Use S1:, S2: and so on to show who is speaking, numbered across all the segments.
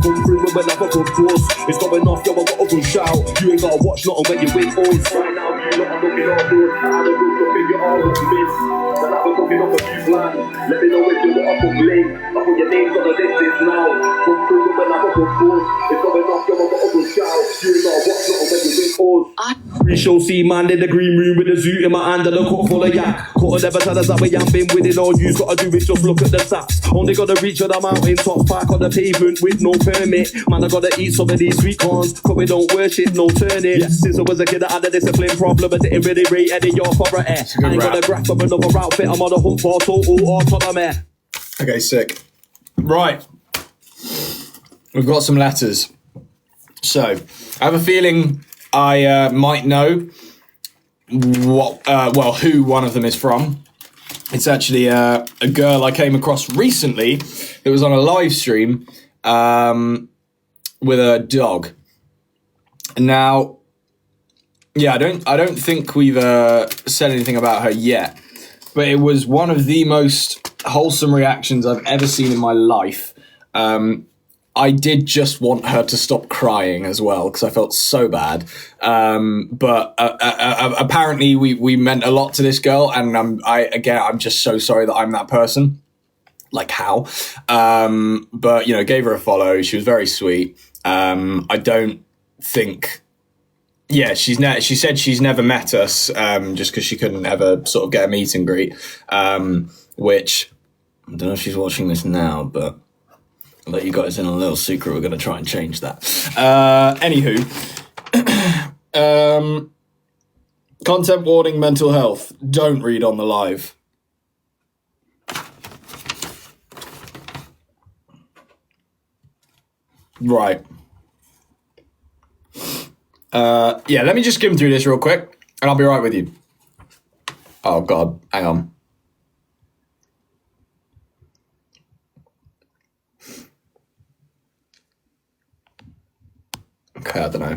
S1: Come through with another good force. It's going off, yo, I got a good shout. You ain't gotta watch nothing when you win odds. Right now, you lot are looking all good. I had a good look in your all what's missed. Then I've been looking up a few plans. Let me know if you want up a link. I put your names on the list now. Come through with another good force. It's going off, yo, I got a good shout. You ain't gotta watch nothing when you win odds. Pre-show C man in the green room with a zoot in my hand and a cup full of yak. Coulda never tell us that we ain't been winning. All you's gotta do is just look at the stats. Only gotta reach on the mountain top, park on the pavement with no permit. Man, I gotta eat some of these sweet corns, cause we don't worship no turning. Since I was a kid I had a discipline problem, I didn't really rate any of your authority. I ain't gonna grasp up another outfit, I'm on a hunt for total autonomy.
S2: Okay, sick. Right. We've got some letters. So, I have a feeling I might know who one of them is from. It's actually a girl I came across recently that was on a live stream with a dog. Now, yeah, I don't think we've said anything about her yet, but it was one of the most wholesome reactions I've ever seen in my life. I did just want her to stop crying as well because I felt so bad. But apparently we meant a lot to this girl, and I'm just so sorry that I'm that person. Like how? But you know, gave her a follow. She was very sweet. I don't think. Yeah, she said she's never met us just because she couldn't ever sort of get a meet and greet. Which I don't know if she's watching this now, but I'll let you guys in on a little secret. We're going to try and change that. Anywho, content warning, mental health. Don't read on the live. Right. Yeah, let me just skim through this real quick, and I'll be right with you. Oh, God. Hang on. Okay, I don't know.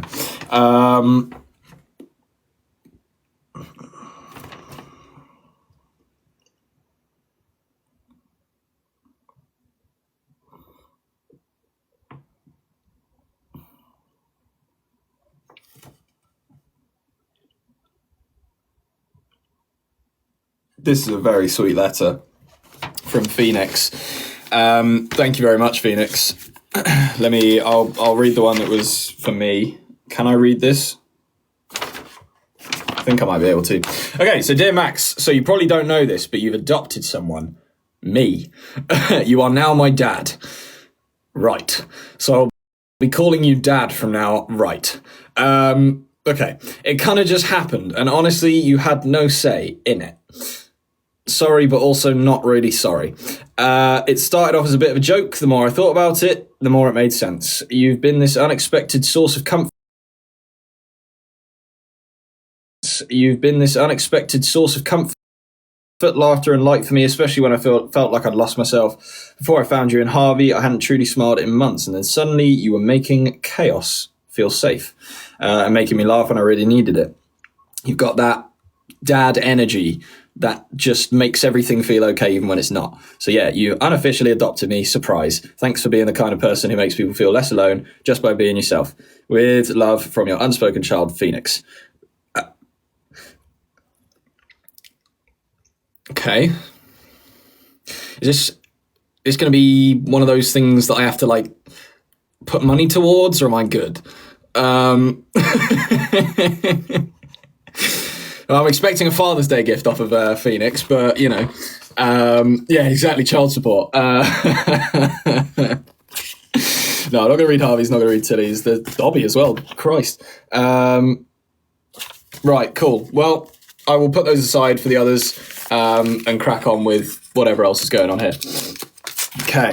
S2: This is a very sweet letter from Phoenix. Thank you very much, Phoenix. I'll read the one that was for me. Can I read this? I think I might be able to. Okay, so dear Max, so you probably don't know this, but you've adopted someone. Me. You are now my dad. Right. So I'll be calling you dad from now. Right. Okay. It kind of just happened, and honestly, you had no say in it. Sorry, but also not really sorry. It started off as a bit of a joke. The more I thought about it, the more it made sense. You've been this unexpected source of comfort. Laughter and light for me, especially when I felt like I'd lost myself. Before I found you in Harvey, I hadn't truly smiled in months, and then suddenly you were making chaos feel safe and making me laugh when I really needed it. You've got that dad energy that just makes everything feel okay even when it's not. So yeah, you unofficially adopted me. Surprise. Thanks for being the kind of person who makes people feel less alone just by being yourself. With love from your unspoken child, Phoenix. Okay. Is this going to be one of those things that I have to like put money towards, or am I good? I'm expecting a Father's Day gift off of Phoenix, but you know, yeah, exactly, child support. No, I'm not going to read Harvey's, not going to read Tilly's. The Dobby as well, Christ. Right, cool. Well, I will put those aside for the others and crack on with whatever else is going on here. Okay.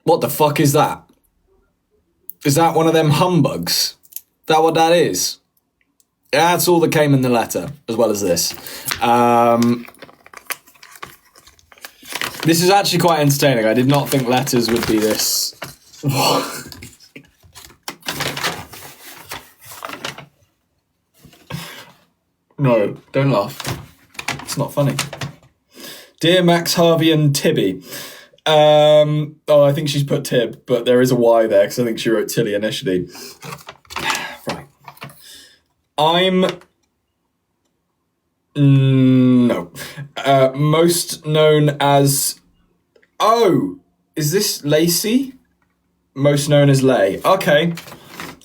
S2: What the fuck is that? Is that one of them humbugs? Is that what that is? Yeah, that's all that came in the letter, as well as this. This is actually quite entertaining. I did not think letters would be this. No, don't laugh. It's not funny. Dear Max, Harvey and Tibby. I think she's put Tib, but there is a Y there because I think she wrote Tilly initially. Right. I'm... No. Most known as... Oh! Is this Lacey? Most known as Lay. Okay.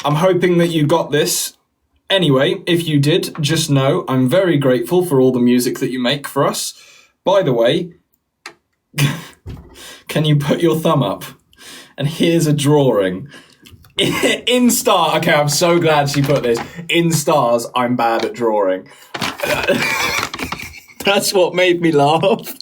S2: I'm hoping that you got this. Anyway, if you did, just know I'm very grateful for all the music that you make for us. By the way, can you put your thumb up? And here's a drawing. In star. Okay, I'm so glad she put this. In stars, I'm bad at drawing. That's what made me laugh.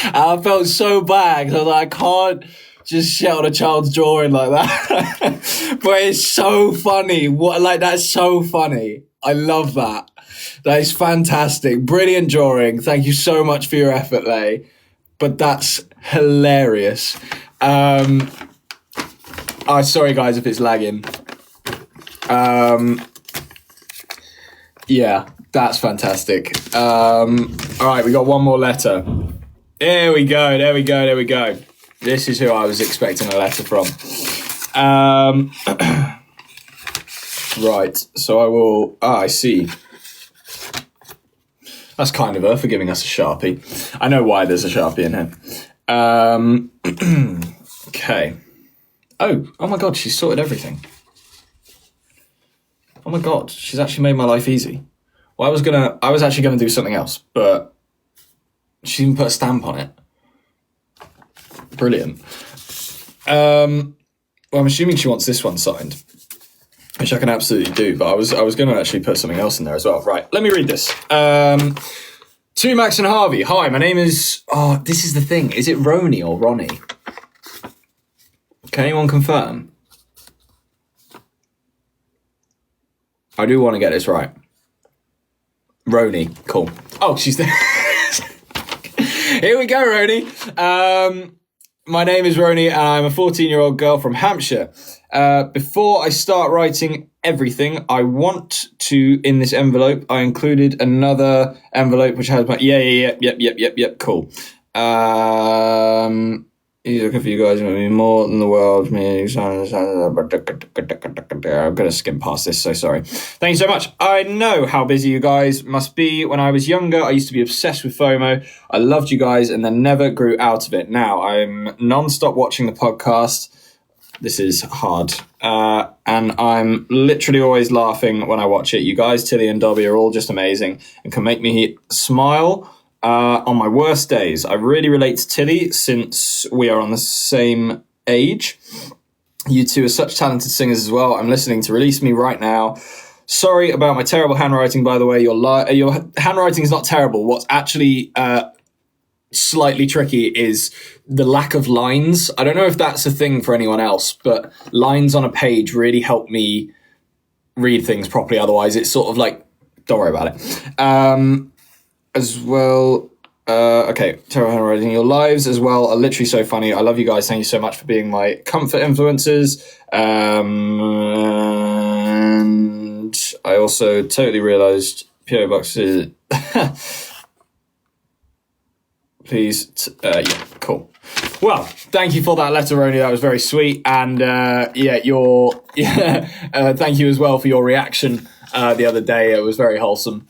S2: I felt so bad because I was like, I can't just shout a child's drawing like that. But it's so funny. That's so funny. I love that. That is fantastic. Brilliant drawing. Thank you so much for your effort, Lay. But that's hilarious. Sorry guys if it's lagging. Yeah, that's fantastic. All right, we got one more letter. There we go. This is who I was expecting a letter from. Right, so I will... I see. That's kind of her for giving us a Sharpie. I know why there's a Sharpie in here. Okay. Oh my God, she's sorted everything. Oh my God, she's actually made my life easy. Well, I was actually gonna do something else, but she even put a stamp on it. Brilliant. Well, I'm assuming she wants this one signed, which I can absolutely do, but I was going to actually put something else in there as well. Right, let me read this. To Max and Harvey. Hi, my name is... Oh, this is the thing. Is it Roni or Ronnie? Can anyone confirm? I do want to get this right. Roni, cool. Oh, she's there. Here we go, Roni. My name is Roni, and I'm a 14-year-old girl from Hampshire. Before I start writing everything, I want to, in this envelope, I included another envelope which has my... Yep, cool. He's looking for you guys, maybe more than the world. I'm going to skim past this, so sorry. Thank you so much. I know how busy you guys must be. When I was younger, I used to be obsessed with FOMO. I loved you guys and then never grew out of it. Now I'm non-stop watching the podcast. This is hard. And I'm literally always laughing when I watch it. You guys, Tilly and Dobby, are all just amazing and can make me smile on my worst days. I really relate to Tilly since we are on the same age. You two are such talented singers as well. I'm listening to Release Me right now. Sorry about my terrible handwriting, by the way. Your handwriting is not terrible. What's actually slightly tricky is the lack of lines. I don't know if that's a thing for anyone else, but lines on a page really help me read things properly. Otherwise, it's sort of like, don't worry about it. As well, okay, terrible handwriting. Your lives as well are literally so funny. I love you guys. Thank you so much for being my comfort influencers. And I also totally realised PO Box is... Please, yeah, cool. Well, thank you for that letter, Roni. That was very sweet. And thank you as well for your reaction the other day. It was very wholesome.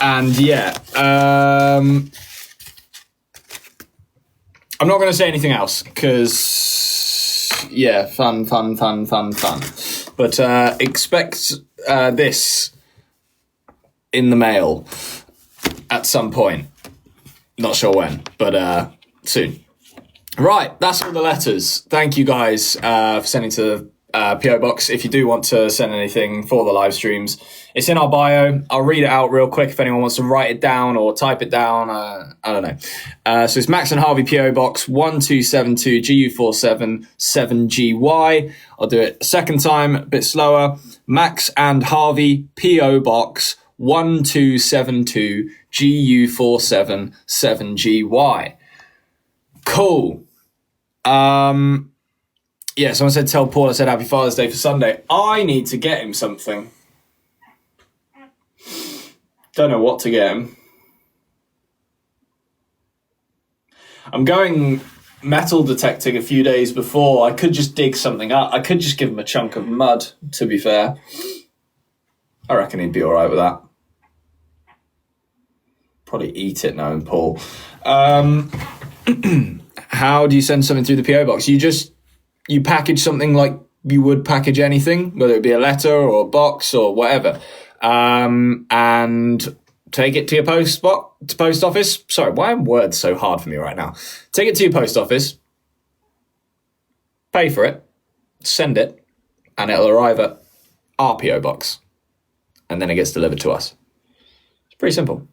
S2: And yeah, I'm not going to say anything else because, yeah, fun. But expect this in the mail at some point. Not sure when, but soon. Right, that's all the letters. Thank you guys for sending to PO Box. If you do want to send anything for the live streams, it's in our bio. I'll read it out real quick if anyone wants to write it down or type it down. I don't know. So it's Max and Harvey PO Box 1272 GU47 7GY. I'll do it a second time, a bit slower. Max and Harvey PO Box 1272 GU47 7GY. Cool. Yeah, someone said tell Paul I said Happy Father's Day for Sunday. I need to get him something. Don't know what to get him. I'm going metal detecting a few days before. I could just dig something up. I could just give him a chunk of mud, to be fair. I reckon he'd be all right with that. Probably eat it knowing Paul. How do you send something through the PO box? You package something like you would package anything, whether it be a letter or a box or whatever, and take it to your post office. Sorry, why are words so hard for me right now? Take it to your post office, pay for it, send it, and it'll arrive at our PO box, and then it gets delivered to us. It's pretty simple.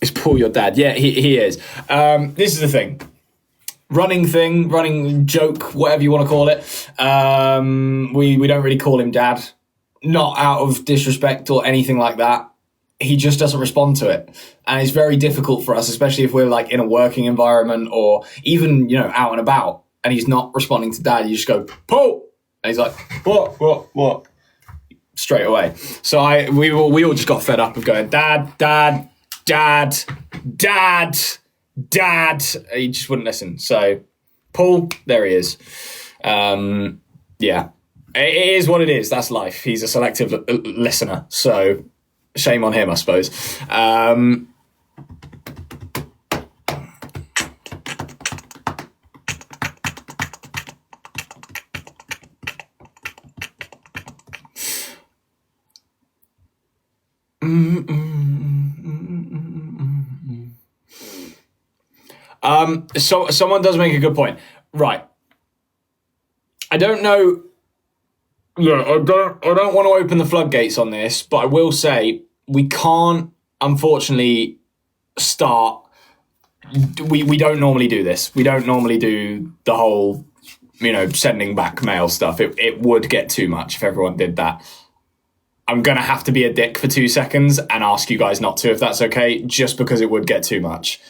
S2: Is Paul your dad? Yeah, he is. This is the thing. Running joke, whatever you want to call it. We don't really call him dad. Not out of disrespect or anything like that. He just doesn't respond to it. And it's very difficult for us, especially if we're like in a working environment or even, out and about, and he's not responding to dad. You just go, Paul! And he's like, what? Straight away. So we all just got fed up of going, dad. He just wouldn't listen. So Paul, there he is. Yeah, it is what it is. That's life. He's a selective listener. So shame on him, I suppose. So someone does make a good point. Right. I don't know. Yeah, I don't want to open the floodgates on this, but I will say we can't, unfortunately, start. We don't normally do this. We don't normally do the whole, sending back mail stuff. It would get too much if everyone did that. I'm going to have to be a dick for 2 seconds and ask you guys not to, if that's okay, just because it would get too much.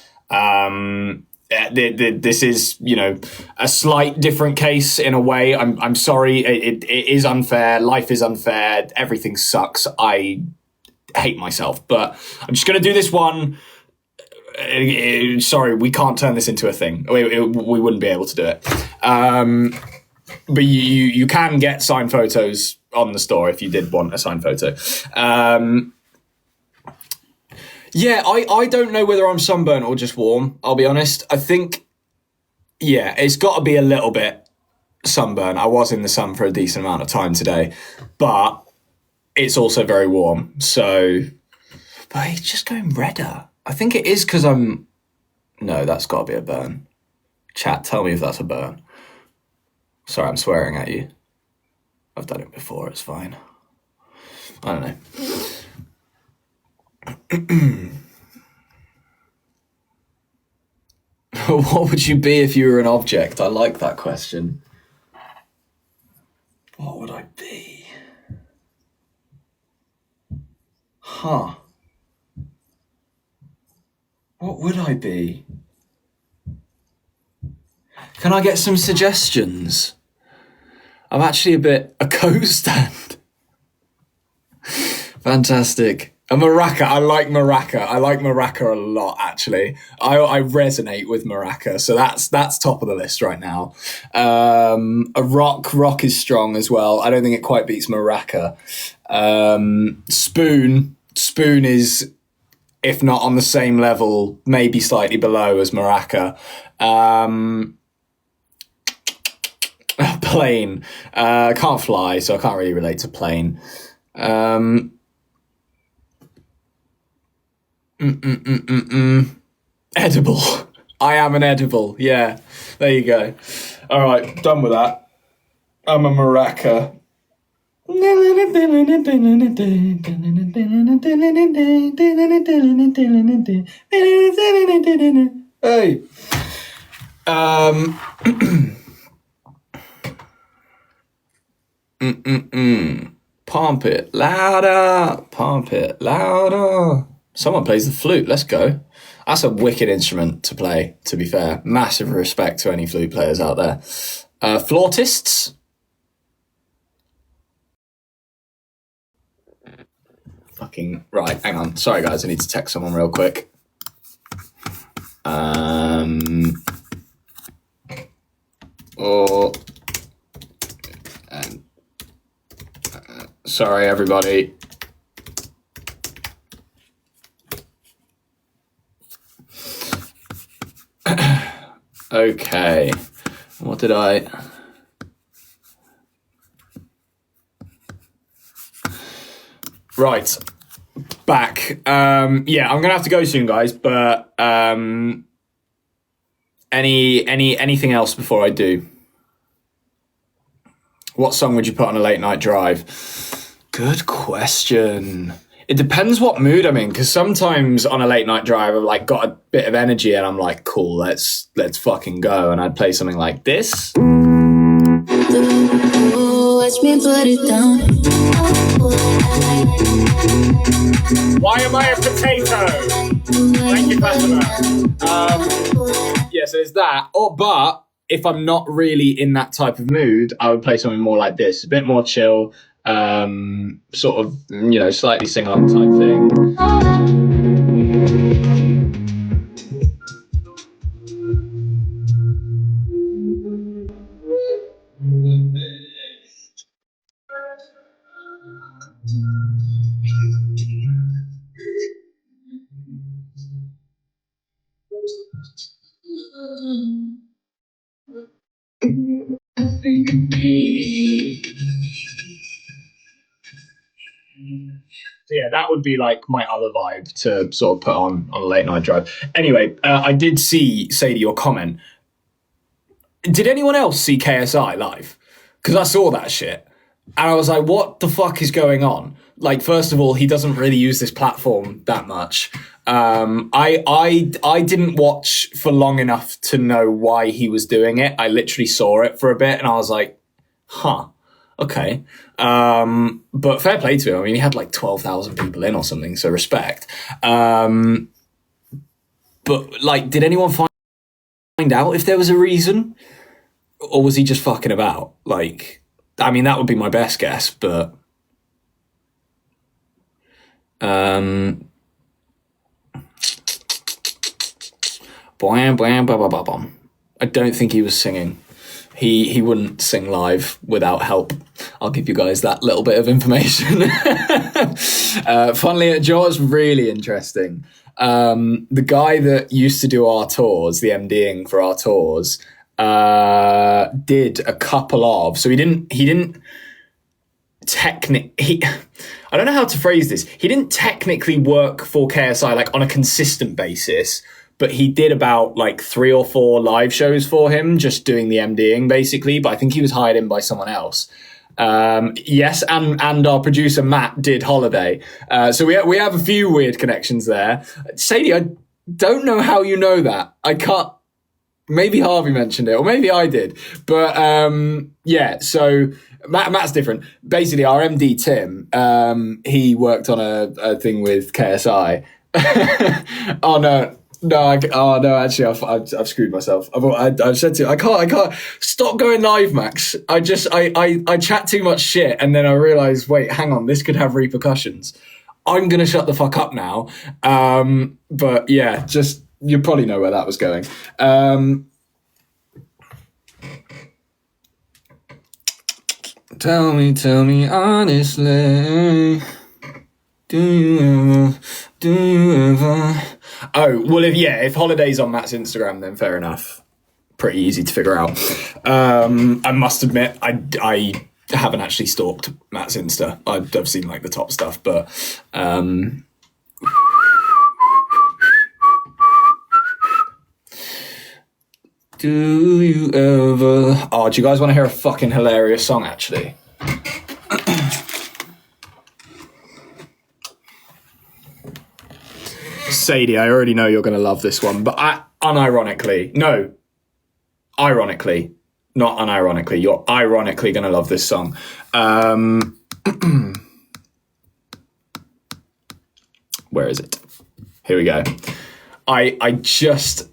S2: This is, a slight different case in a way. I'm sorry. It is unfair. Life is unfair. Everything sucks. I hate myself, but I'm just going to do this one. Sorry, we can't turn this into a thing. We wouldn't be able to do it. But you can get signed photos on the store if you did want a signed photo. Yeah, I don't know whether I'm sunburnt or just warm, I'll be honest. I think, yeah, it's got to be a little bit sunburnt. I was in the sun for a decent amount of time today, but it's also very warm. So, but it's just going redder. I think it is because no, that's got to be a burn. Chat, tell me if that's a burn. Sorry, I'm swearing at you. I've done it before, it's fine. I don't know. What would you be if you were an object? I like that question. What would I be? Huh. What would I be? Can I get some suggestions? I'm actually a coat stand. Fantastic. A maraca. I like maraca. I like maraca a lot, actually. I resonate with maraca, so that's top of the list right now. A rock is strong as well. I don't think it quite beats maraca. Spoon is, if not on the same level, maybe slightly below as maraca. Plane. Can't fly, so I can't really relate to plane. Edible. I am an edible. Yeah, there you go. All right, done with that. I'm a maraca. Hey. Pump it louder. Pump it louder. Someone plays the flute. Let's go. That's a wicked instrument to play, to be fair. Massive respect to any flute players out there. Flautists. fucking right. Hang on. Sorry, guys. I need to text someone real quick. Sorry, everybody. Okay. What did I... Right. Back. Yeah, I'm gonna have to go soon, guys, but anything else before I do? What song would you put on a late night drive? Good question. It depends what mood I'm in, because sometimes on a late night drive I've like got a bit of energy and I'm like, cool, let's fucking go, and I'd play something like this. Watch me put it down. Why am I a potato? Thank you, customer. Yeah, so there's that. But if I'm not really in that type of mood, I would play something more like this, a bit more chill, sort of, slightly sing-along type thing. So yeah, that would be like my other vibe to sort of put on a late night drive. Anyway, I did see, Sadie, your comment. Did anyone else see KSI live? Because I saw that shit. And I was like, what the fuck is going on? Like, first of all, he doesn't really use this platform that much. I didn't watch for long enough to know why he was doing it. I literally saw it for a bit and I was like, huh, okay. But fair play to him. I mean, he had like 12,000 people in or something, so respect. But like, did anyone find out if there was a reason? Or was he just fucking about? Like, I mean, that would be my best guess, but... I don't think he was singing. He wouldn't sing live without help. I'll give you guys that little bit of information. Funnily, Joe's really interesting. The guy that used to do our tours, the MDing for our tours, did a couple of... So he didn't I don't know how to phrase this. He didn't technically work for KSI like on a consistent basis, but he did about like 3 or 4 live shows for him, just doing the MDing basically. But I think he was hired in by someone else. Yes, and our producer Matt did Holiday. So we have a few weird connections there. Sadie, I don't know how you know that. I can't. Maybe Harvey mentioned it, or maybe I did. But yeah, so Matt's different. Basically, our MD Tim, he worked on a thing with KSI. Oh no! Actually, I've screwed myself. I've said to you, I can't stop going live, Max. I chat too much shit, and then I realise, wait, hang on, this could have repercussions. I'm gonna shut the fuck up now. But yeah, just. You probably know where that was going. Tell me honestly, do you ever? Oh, well, if Holiday's on Matt's Instagram, then fair enough. Pretty easy to figure out. I must admit, I haven't actually stalked Matt's Insta. I've seen like the top stuff, but do you ever... Oh, do you guys want to hear a fucking hilarious song, actually? Sadie, I already know you're going to love this one, but ironically, not unironically, you're ironically going to love this song. Where is it? Here we go. I just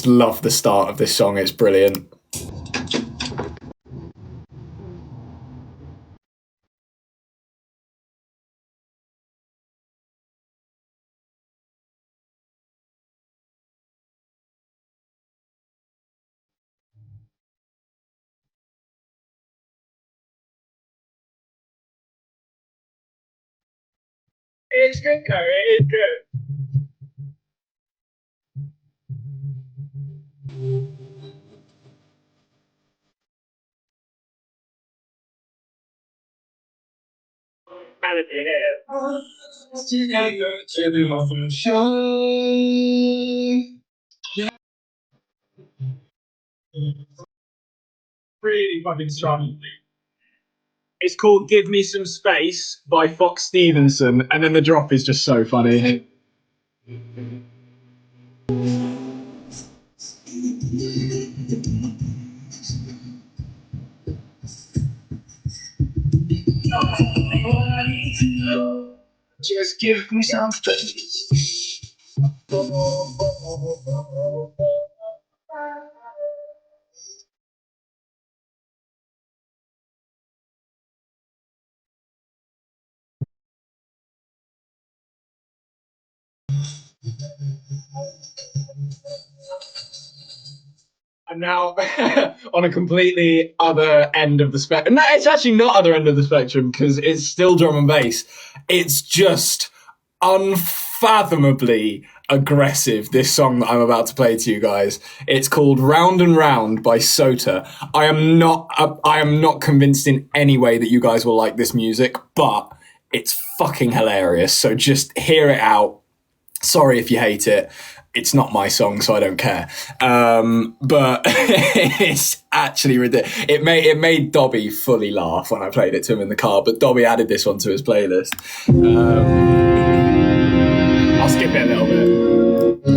S2: love the start of this song. It's brilliant. it's good though. It is good. Melody here. Really fucking strong. It's called "Give Me Some Space" by Fox Stevenson, and then the drop is just so funny. Just give me some space. And now, on a completely other end of the spectrum. No, it's actually not other end of the spectrum because it's still drum and bass. It's just unfathomably aggressive, this song that I'm about to play to you guys. It's called "Round and Round" by Sota. I am not convinced in any way that you guys will like this music, but it's fucking hilarious. So just hear it out. Sorry if you hate it. It's not my song, so I don't care. But it's actually ridiculous. It made Dobby fully laugh when I played it to him in the car, but Dobby added this one to his playlist. I'll skip it a little bit.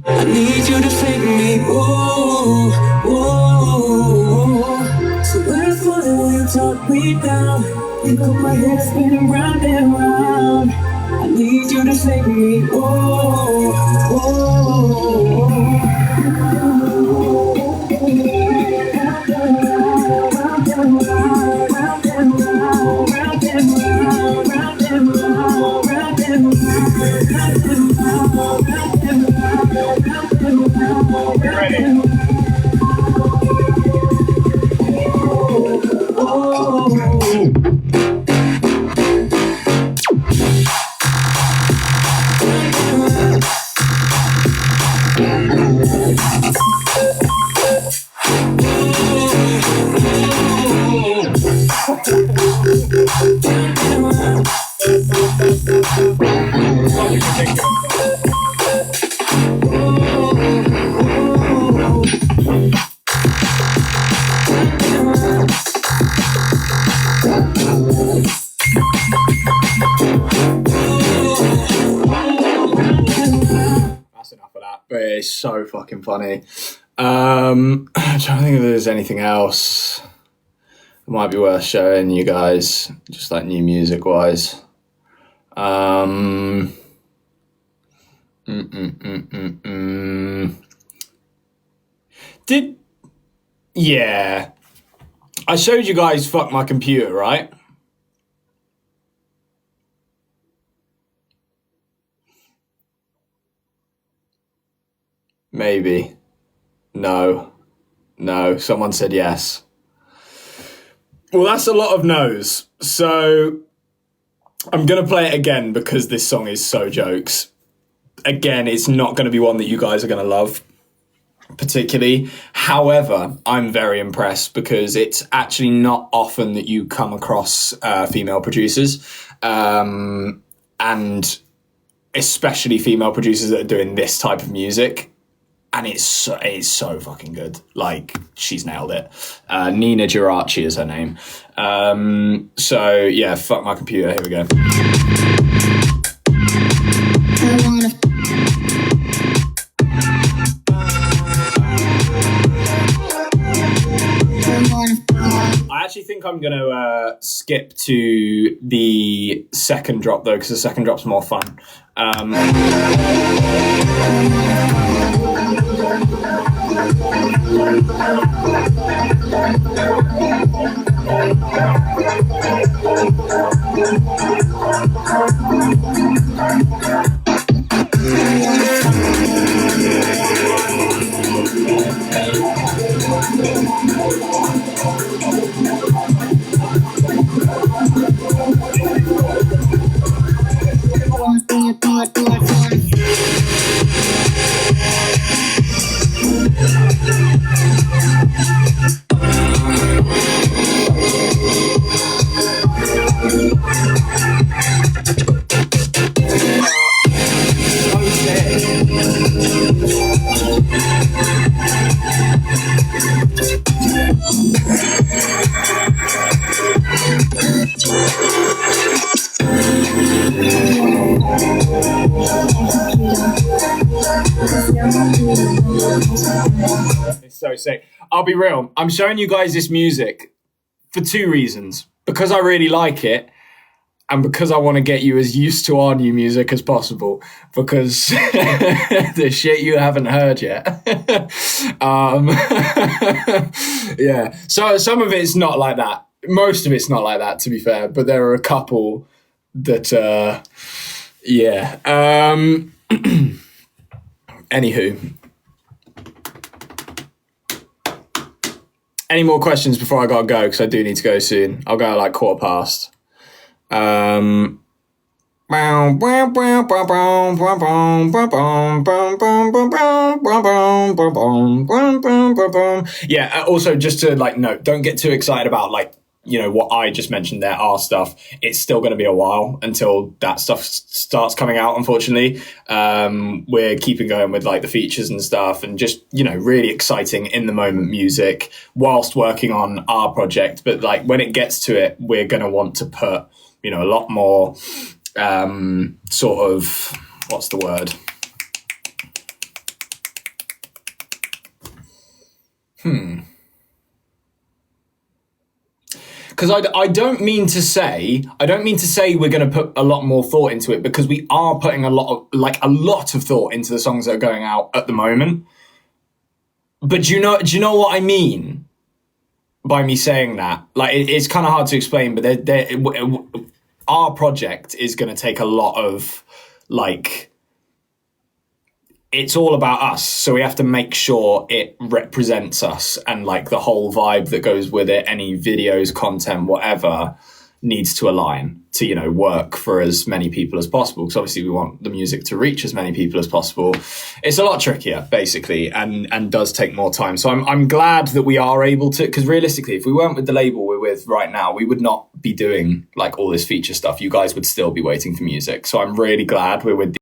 S2: I need you to take me, ooh, ooh. So wherefore will you talk me down? You got my head spinning round and round. I need you to take me, oh, oh, That's enough of that, but it's so fucking funny. I'm trying to think if there's anything else that might be worth showing you guys, just like new music wise. Yeah. I showed you guys "Fuck My Computer," right? Maybe. No. Someone said yes. Well, that's a lot of no's. So I'm going to play it again because this song is so jokes. Again, it's not going to be one that you guys are going to love particularly. However, I'm very impressed because it's actually not often that you come across female producers, and especially female producers that are doing this type of music. And it's so fucking good. Like, she's nailed it. Nina Geraci is her name. So yeah, "Fuck My Computer." Here we go. I actually think I'm going to skip to the second drop though, because the second drop's more fun. so sick. I'll be real. I'm showing you guys this music for two reasons. Because I really like it, and because I want to get you as used to our new music as possible, because the shit you haven't heard yet. Yeah. So some of it's not like that. Most of it's not like that, to be fair. But there are a couple that, yeah. Anywho. Any more questions before I gotta go? Because I do need to go soon. I'll go at like 15:15. Yeah, also just to like note, don't get too excited about like, you know, what I just mentioned there, our stuff. It's still going to be a while until that stuff starts coming out, unfortunately. We're keeping going with like the features and stuff and just, you know, really exciting in the moment music whilst working on our project. But like when it gets to it, we're going to want to put, you know, a lot more sort of, what's the word? Because I don't mean to say we're going to put a lot more thought into it, because we are putting a lot of thought into the songs that are going out at the moment. But do you know what I mean by me saying that? Like it's kind of hard to explain, but our project is going to take a lot of like. It's all about us, so we have to make sure it represents us, and like the whole vibe that goes with it, any videos, content, whatever, needs to align to, you know, work for as many people as possible, because obviously we want the music to reach as many people as possible. It's a lot trickier, basically, and does take more time. So I'm glad that we are able to, because realistically, if we weren't with the label we're with right now, we would not be doing like all this feature stuff. You guys would still be waiting for music. So I'm really glad we're with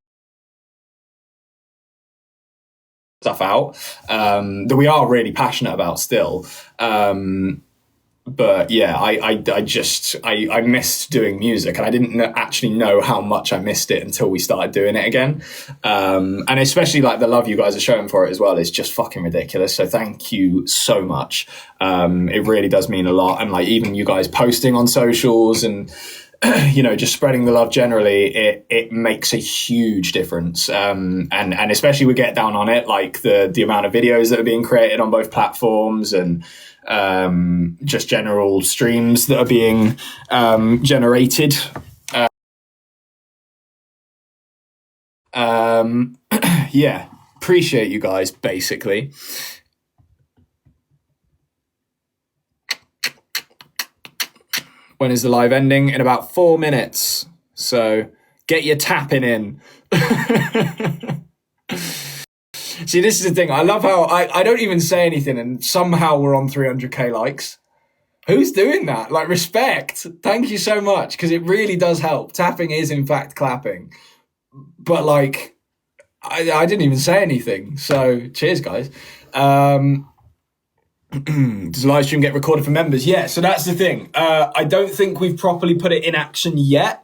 S2: stuff out that we are really passionate about still. But yeah, I missed doing music, and I didn't actually know how much I missed it until we started doing it again. And especially like the love you guys are showing for it as well is just fucking ridiculous. So thank you so much. It really does mean a lot. And like even you guys posting on socials and you know, just spreading the love generally, it makes a huge difference. And especially we get down on it, like the amount of videos that are being created on both platforms, and just general streams that are being generated. Yeah, appreciate you guys, basically. When is the live ending? In about 4 minutes. So get your tapping in. See, this is the thing. I love how I don't even say anything and somehow we're on 300k likes. Who's doing that? Like, respect. Thank you so much, because it really does help. Tapping is, in fact, clapping. But, like, I didn't even say anything. So, cheers, guys. Does the live stream get recorded for members? Yeah, so that's the thing. I don't think we've properly put it in action yet,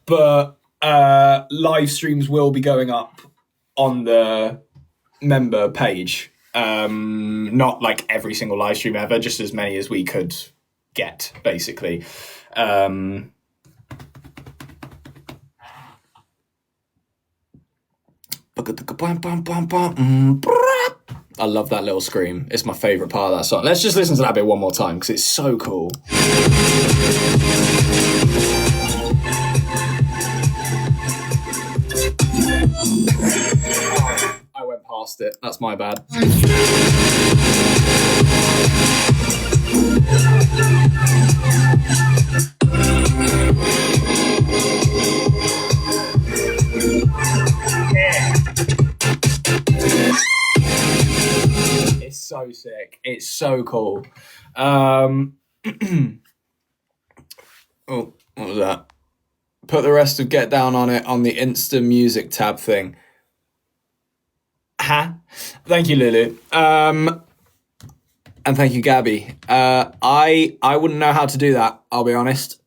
S2: but live streams will be going up on the member page. Not like every single live stream ever, just as many as we could get, basically. I love that little scream. It's my favourite part of that song. Let's just listen to that bit one more time, because it's so cool. I went past it. That's my bad. It's so sick. It's so cool. Oh, what was that? Put the rest of Get Down on It on the Insta Music tab thing. Thank you, Lulu. And thank you, Gabby. I wouldn't know how to do that, I'll be honest.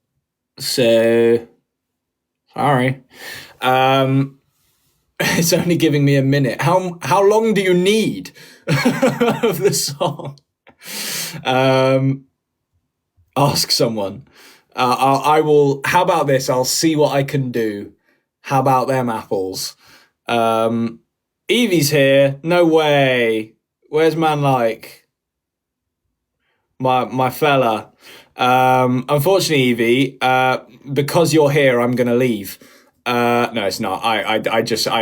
S2: So sorry. It's only giving me a minute. How long do you need of the song? Ask someone. I will. How about this? I'll see what I can do. How about them apples? Evie's here. No way. Where's man like? My fella. Unfortunately, Evie, because you're here, I'm gonna leave. No, it's not. I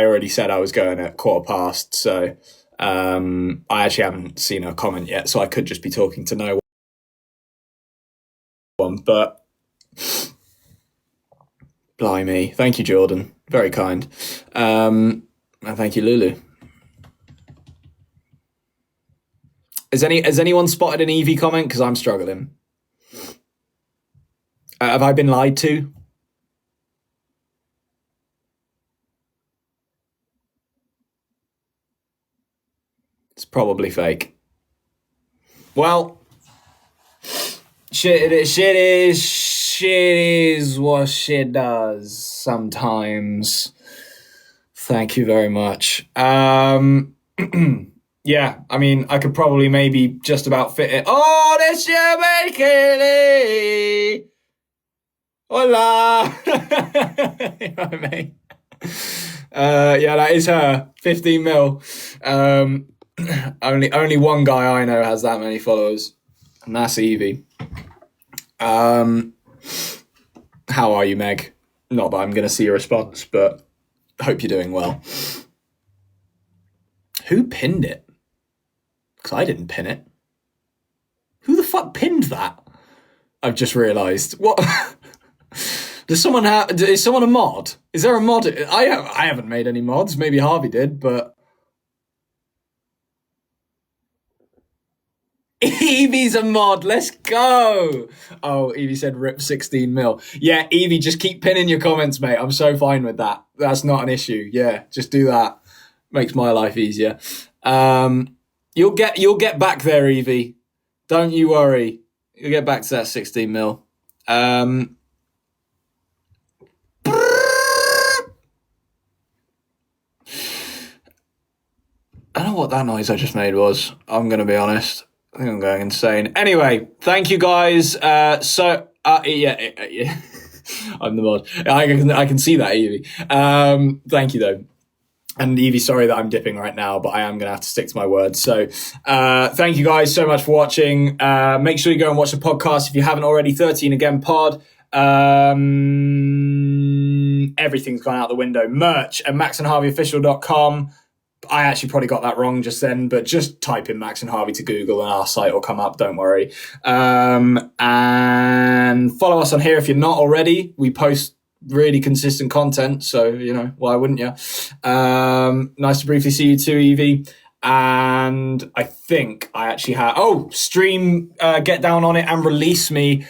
S2: already said I was going at 1:15, so I actually haven't seen her comment yet, so I could just be talking to no one. But blimey, thank you, Jordan. Very kind. And thank you, Lulu. Has anyone spotted an Evie comment? Because I'm struggling. Have I been lied to? It's probably fake. Well, shit is what shit does sometimes. Thank you very much. Yeah, I mean, I could probably maybe just about fit it. Oh, this year, Kelly. Hola. You know what I mean? Yeah, that is her. 15 mil. Only one guy I know has that many followers, and that's Evie. How are you, Meg? Not that I'm going to see your response, but hope you're doing well. Who pinned it? Because I didn't pin it. Who the fuck pinned that? I've just realised. What? Does someone have? Is someone a mod? Is there a mod? I haven't made any mods. Maybe Harvey did, but Evie's a mod. Let's go. Oh, Evie said rip 16 mil. Yeah, Evie, just keep pinning your comments, mate. I'm so fine with that. That's not an issue. Yeah, just do that. Makes my life easier. You'll get back there, Evie. Don't you worry. You'll get back to that 16 mil. I don't know what that noise I just made was. I'm going to be honest. I think I'm going insane. Anyway, thank you guys. Yeah. I'm the mod. I can see that, Evie. Thank you, though. And Evie, sorry that I'm dipping right now, but I am going to have to stick to my words. So thank you guys so much for watching. Make sure you go and watch the podcast if you haven't already. 13 Again Pod. Everything's gone out the window. Merch at maxandharveyofficial.com. I actually probably got that wrong just then, but just type in Max and Harvey to Google and our site will come up, don't worry. And follow us on here if you're not already. We post really consistent content, so, you know, why wouldn't you? Nice to briefly see you too, Evie. And I think I actually have... Oh, stream, get down on it and release me.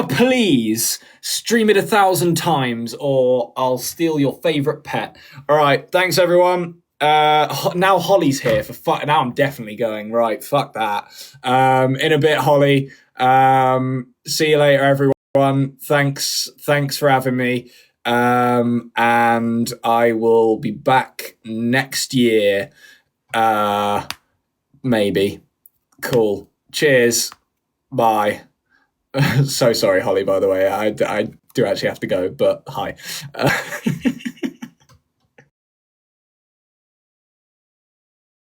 S2: Please, stream it 1,000 times or I'll steal your favourite pet. All right, thanks, everyone. Now Holly's here for fuck. Now I'm definitely going right. Fuck that. In a bit, Holly. See you later, everyone. Thanks for having me. And I will be back next year. Maybe. Cool. Cheers. Bye. So sorry, Holly. By the way, I do actually have to go, but hi.